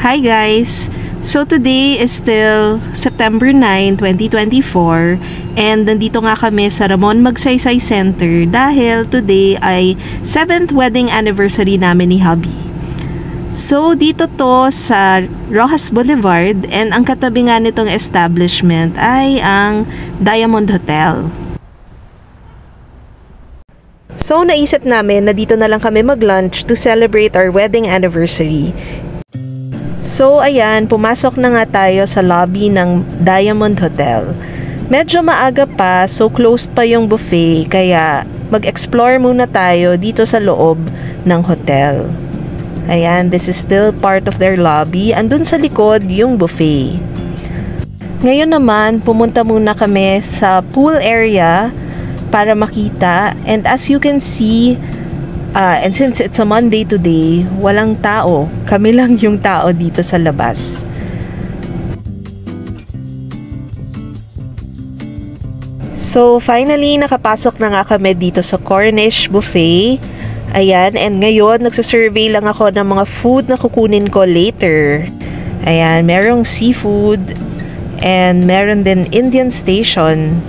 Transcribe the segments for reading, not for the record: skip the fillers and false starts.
Hi guys! So today is still September 9, 2024 and nandito nga kami sa Ramon Magsaysay Center dahil today ay 7th wedding anniversary namin ni hubby. So dito to sa Rojas Boulevard and ang katabi nga nitong establishment ay ang Diamond Hotel. So naisip namin na dito na lang kami mag-lunch to celebrate our wedding anniversary. So ayan, pumasok na nga tayo sa lobby ng Diamond Hotel. Medyo maaga pa, so closed pa yung buffet, kaya mag-explore muna tayo dito sa loob ng hotel. Ayan, this is still part of their lobby. Andun sa likod yung buffet. Ngayon naman, pumunta muna kami sa pool area para makita. And as you can see, and since it's a Monday today, walang tao. Kami lang yung tao dito sa labas. So, finally, nakapasok na nga kami dito sa Cornish Buffet. Ayan, and ngayon, nagsasurvey lang ako ng mga food na kukunin ko later. Ayan, merong seafood and meron din Indian station.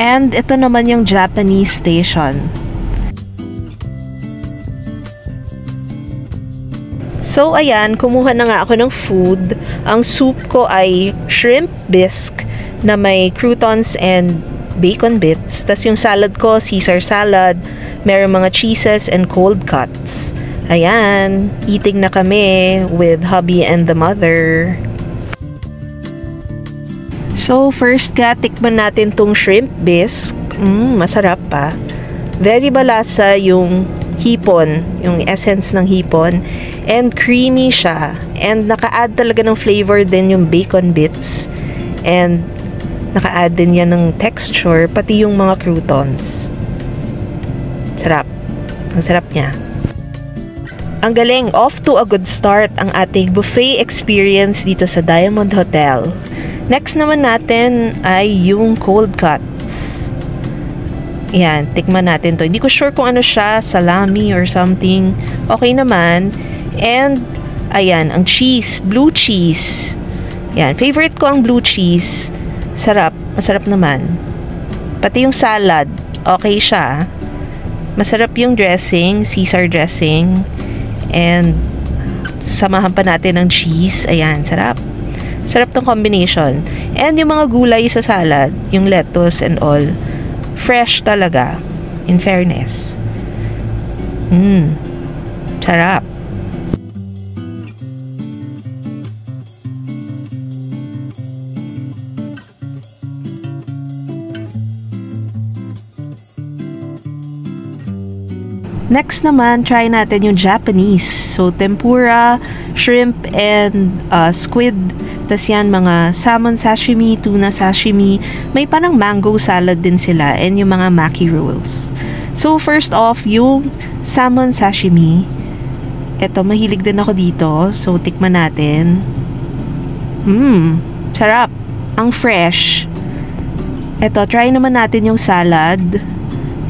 And ito naman yung Japanese station. So ayan, kumuha na nga ako ng food. Ang soup ko ay shrimp bisque na may croutons and bacon bits. Tas yung salad ko, Caesar salad. Merong mga cheeses and cold cuts. Ayan, eating na kami with hubby and the mother. So, first ka, tikman natin tong shrimp bisque. Masarap pa. Very balasa yung hipon, yung essence ng hipon. And creamy siya. And naka-add talaga ng flavor din yung bacon bits. And naka-add din yan ng texture, pati yung mga croutons. Sarap. Ang sarap niya. Ang galing, off to a good start ang ating buffet experience dito sa Diamond Hotel. Next naman natin ay yung cold cuts. Yan, tikman natin to. Hindi ko sure kung ano siya, salami or something. Okay naman. And, ayan, ang cheese, blue cheese. Yan, favorite ko ang blue cheese. Sarap, masarap naman. Pati yung salad, okay siya. Masarap yung dressing, Caesar dressing. And, samahan pa natin ng cheese. Ayan, sarap. Sarap ng combination. And yung mga gulay sa salad, yung lettuce and all, fresh talaga. In fairness. Sarap. Next naman, try natin yung Japanese. So, tempura, shrimp, and squid. Tas yan, mga salmon sashimi, tuna sashimi. May parang mango salad din sila. And yung mga maki rolls. So, first off, yung salmon sashimi. Eto, mahilig din ako dito. So, tikman natin. Sarap. Ang fresh. Eto, try naman natin yung salad.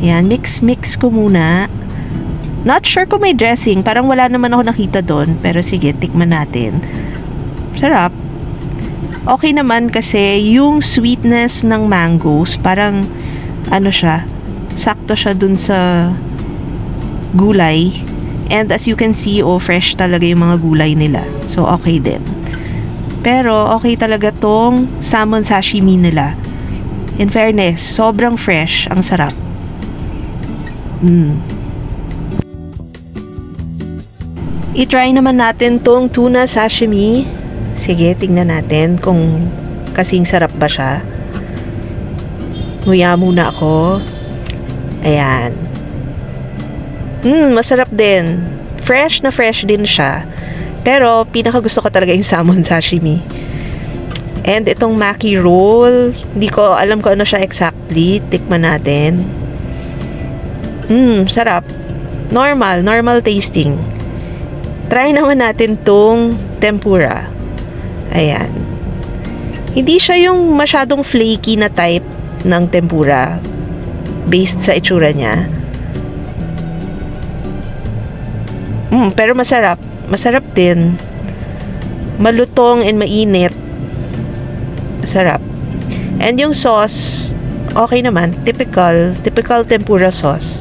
Yan, mix ko muna. Not sure kung may dressing. Parang wala naman ako nakita doon. Pero sige, tikman natin. Sarap. Okay naman kasi yung sweetness ng mangoes, parang ano siya, sakto siya dun sa gulay. And as you can see, fresh talaga yung mga gulay nila. So, okay din. Pero, okay talaga tong salmon sashimi nila. In fairness, sobrang fresh. Ang sarap. I-try naman natin tong tuna sashimi. Sige, tingnan natin kung kasing sarap ba siya. Nguya muna ako. Ayan. Masarap din. Fresh na fresh din siya. Pero, pinakagusto ko talaga yung salmon sashimi. And itong maki roll, hindi ko alam kung ano siya exactly. Tikman natin. Sarap. Normal tasting. Try naman natin tong tempura. Ayan. Hindi siya yung masyadong flaky na type ng tempura based sa itsura niya. Pero masarap. Masarap din. Malutong and mainit. Masarap. And yung sauce, okay naman. Typical tempura sauce.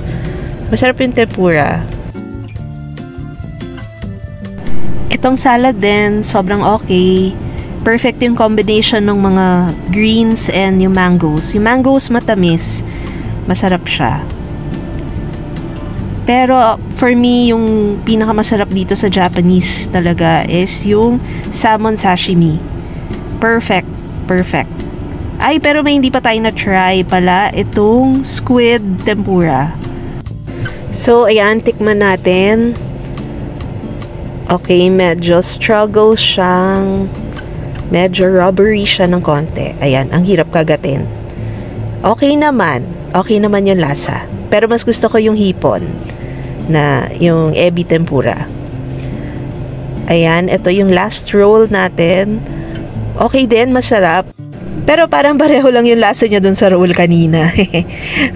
Masarap yung tempura. Itong salad din, sobrang okay. Perfect yung combination ng mga greens and yung mangoes. Yung mangoes matamis. Masarap siya. Pero for me, yung pinakamasarap dito sa Japanese talaga is yung salmon sashimi. Perfect. Ay, pero may hindi pa tayo na-try pala itong squid tempura. So, ayan, tikman natin. Okay, medyo struggle siyang, medyo rubbery siya ng konti. Ayan, ang hirap kagatin. Okay naman yung lasa. Pero mas gusto ko yung hipon na yung ebi tempura. Ayan, ito yung last roll natin. Okay din, masarap. Pero parang pareho lang yung lasa niya dun sa roll kanina.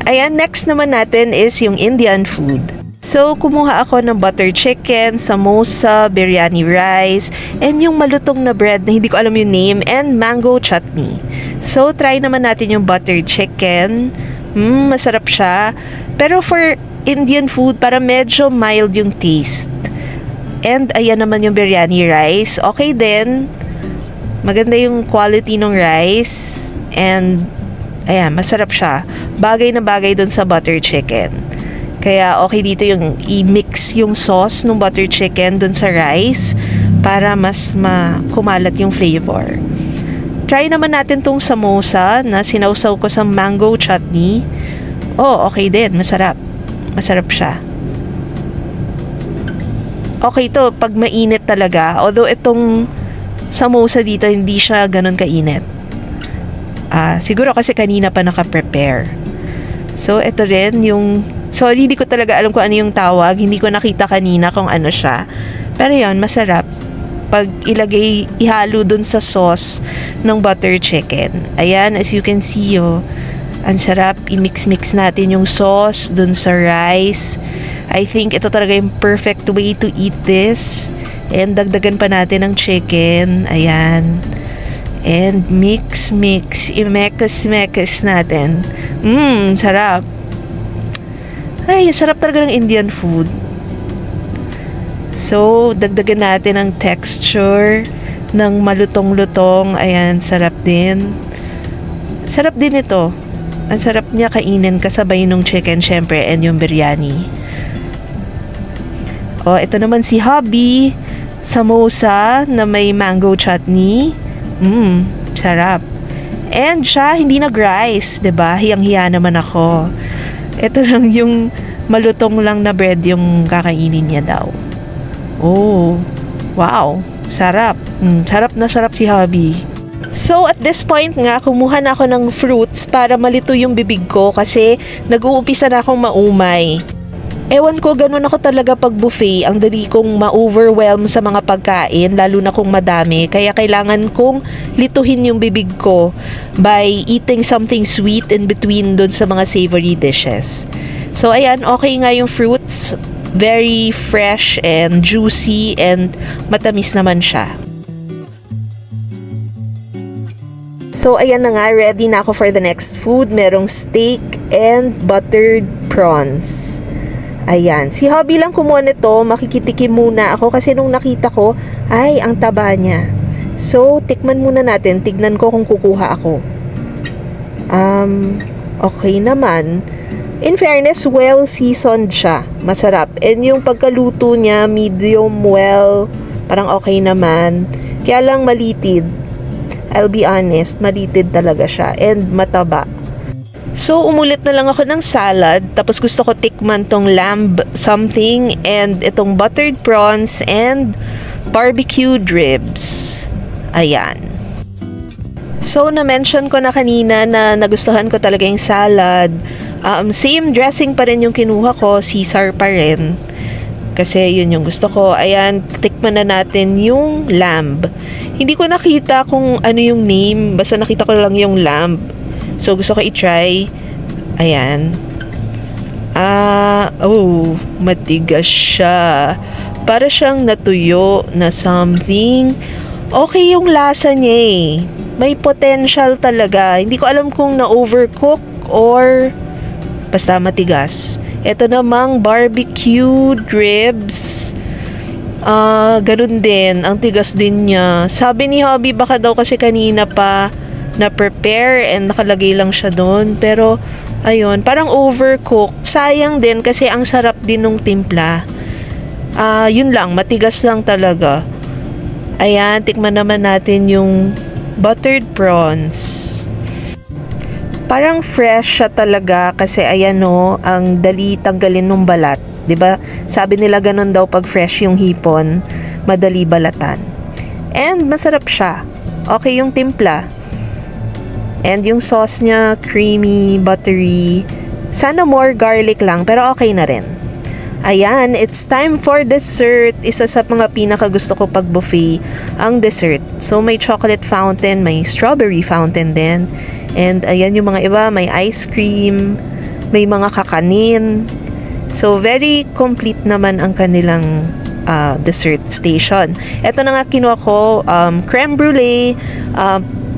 Ayan, next naman natin is yung Indian food. So, kumuha ako ng butter chicken, samosa, biryani rice, and yung malutong na bread na hindi ko alam yung name, and mango chutney. So, try naman natin yung butter chicken. Masarap siya. Pero for Indian food, para medyo mild yung taste. And ayan naman yung biryani rice. Okay din. Maganda yung quality ng rice. And ayan, masarap siya. Bagay na bagay dun sa butter chicken. Kaya okay dito yung i-mix yung sauce ng butter chicken dun sa rice para mas kumalat yung flavor. Try naman natin tong samosa na sinawsaw ko sa mango chutney. Oh, okay din. Masarap. Masarap siya. Okay to pag mainit talaga. Although itong samosa dito hindi siya ganun kainit. Siguro kasi kanina pa naka-prepare. So ito rin yung, sorry, hindi ko talaga alam kung ano yung tawag. Hindi ko nakita kanina kung ano siya. Pero yun, masarap. Pag ihalo dun sa sauce ng butter chicken. Ayan, as you can see, ang sarap, i-mix-mix natin yung sauce dun sa rice. I think ito talaga yung perfect way to eat this. And dagdagan pa natin ng chicken. Ayan. And mix. I-mekes natin. Sarap. Ay, sarap talaga ng Indian food. So, dagdagan natin ang texture ng malutong-lutong. Ayan, sarap din. Sarap din ito. Ang sarap niya kainin kasabay nung chicken syempre and yung biryani. Ito naman si Hubby. Samosa na may mango chutney. Sarap. And siya hindi nag-rice, 'di ba? Hiyang-hiya naman ako. Ito lang yung malutong lang na bread yung kakainin niya daw. Oh, wow. Sarap. Sarap na sarap si Hubby. So, at this point nga, kumuha na ako ng fruits para malito yung bibig ko kasi nag-uumpisa na akong maumay. Ewan ko, ganun ako talaga pag buffet. Ang dali kong ma-overwhelm sa mga pagkain, lalo na kung madami. Kaya kailangan kong lituhin yung bibig ko by eating something sweet in between dun sa mga savory dishes. So, ayan, okay nga yung fruits. Very fresh and juicy and matamis naman siya. So, ayan na nga, ready na ako for the next food. Merong steak and buttered prawns. Ayan. Si Hubby lang kumuha nito. Makikitikim muna ako kasi nung nakita ko, ay, ang taba niya. So, tikman muna natin. Tignan ko kung kukuha ako. Okay naman. In fairness, well-seasoned siya. Masarap. And yung pagkaluto niya, medium well, parang okay naman. Kaya lang malitid. I'll be honest, malitid talaga siya. And mataba. So, umulit na lang ako ng salad. Tapos gusto ko tikman tong lamb something and itong buttered prawns and barbecued ribs. Ayan. So, na-mention ko na kanina na nagustuhan ko talaga yung salad. Same dressing pa rin yung kinuha ko. Caesar pa rin. Kasi yun yung gusto ko. Ayan, tikman na natin yung lamb. Hindi ko nakita kung ano yung name. Basta nakita ko lang yung lamb. So, gusto ko i-try. Ayan. Matigas siya. Para siyang natuyo na something. Okay yung lasa niya eh. May potential talaga. Hindi ko alam kung na-overcook or basta matigas. Ito namang barbecued ribs. Ganun din. Ang tigas din niya. Sabi ni Hobby baka daw kasi kanina pa na-prepare and nakalagay lang siya doon. Pero, ayun, parang overcooked. Sayang din kasi ang sarap din nung timpla. Yun lang, matigas lang talaga. Ayan, tikman naman natin yung buttered prawns. Parang fresh siya talaga kasi ayan no, ang dali tanggalin ng balat. 'Di ba? Sabi nila ganun daw pag fresh yung hipon, madali balatan. And masarap siya. Okay yung timpla. And yung sauce niya, creamy, buttery. Sana more garlic lang, pero okay na rin. Ayan, it's time for dessert. Isa sa mga pinakagusto ko pag buffet, ang dessert. So, may chocolate fountain, may strawberry fountain din. And ayan yung mga iba, may ice cream, may mga kakanin. So, very complete naman ang kanilang dessert station. Ito na nga kinuha ko, creme brulee,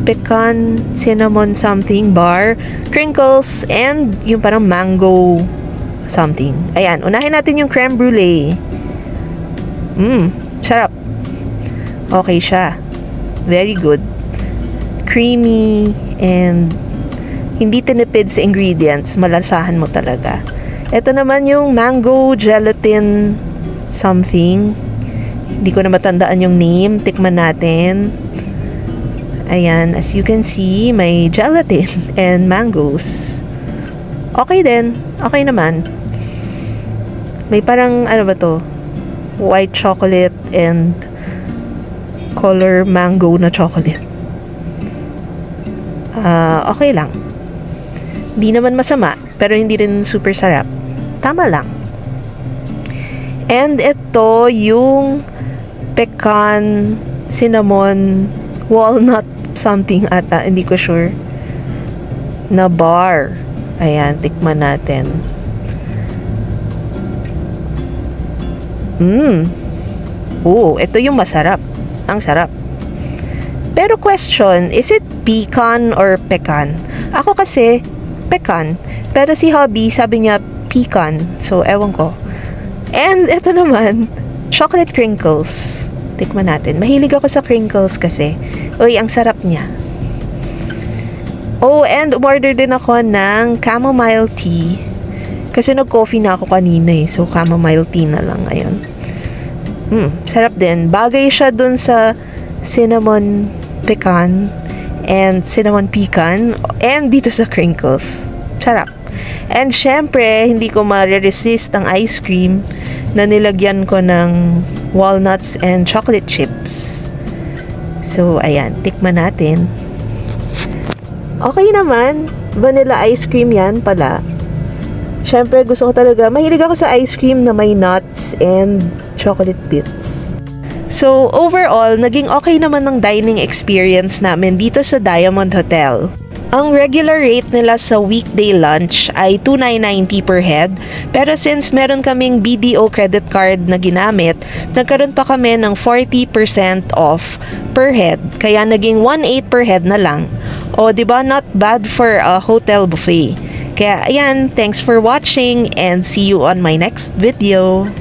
pecan cinnamon something bar, crinkles, and yung parang mango something. Ayan, unahin natin yung creme brulee. Sarap. Okay siya. Very good. Creamy and hindi tinipid sa ingredients. Malasahan mo talaga. Ito naman yung mango gelatin something. Hindi ko na matandaan yung name. Tikman natin. Ayan, as you can see, may gelatin and mangoes. Okay din. Okay naman. May parang, ano ba to? White chocolate and color mango na chocolate. Okay lang. Hindi naman masama, pero hindi rin super sarap. Tama lang. And ito yung pecan, cinnamon, walnut something ata. Hindi ko sure. Na bar. Ayan, tikman natin. Ito yung masarap. Ang sarap. Pero question, is it pecan or pecan? Ako kasi, pecan. Pero si Hobby, sabi niya pecan. So, ewan ko. And ito naman, chocolate crinkles. Tikman natin. Mahilig ako sa crinkles kasi. Uy, ang sarap niya. Oh, and umorder din ako ng chamomile tea. Kasi nag-coffee na ako kanina eh. So, chamomile tea na lang ngayon. Sarap din. Bagay siya dun sa cinnamon pecan and cinnamon pecan and dito sa crinkles. Sarap. And syempre, hindi ko ma-resist ang ice cream na nilagyan ko ng walnuts and chocolate chips. So, ayan. Tikman natin. Okay naman. Vanilla ice cream yan pala. Syempre, gusto ko talaga. Mahilig ako sa ice cream na may nuts and chocolate bits. So, overall, naging okay naman ng dining experience namin dito sa Diamond Hotel. Ang regular rate nila sa weekday lunch ay $2,990 per head. Pero since meron kaming BDO credit card na ginamit, nagkaroon pa kami ng 40% off per head. Kaya naging $1,800 per head na lang. O, diba, not bad for a hotel buffet. Kaya, ayan, thanks for watching and see you on my next video.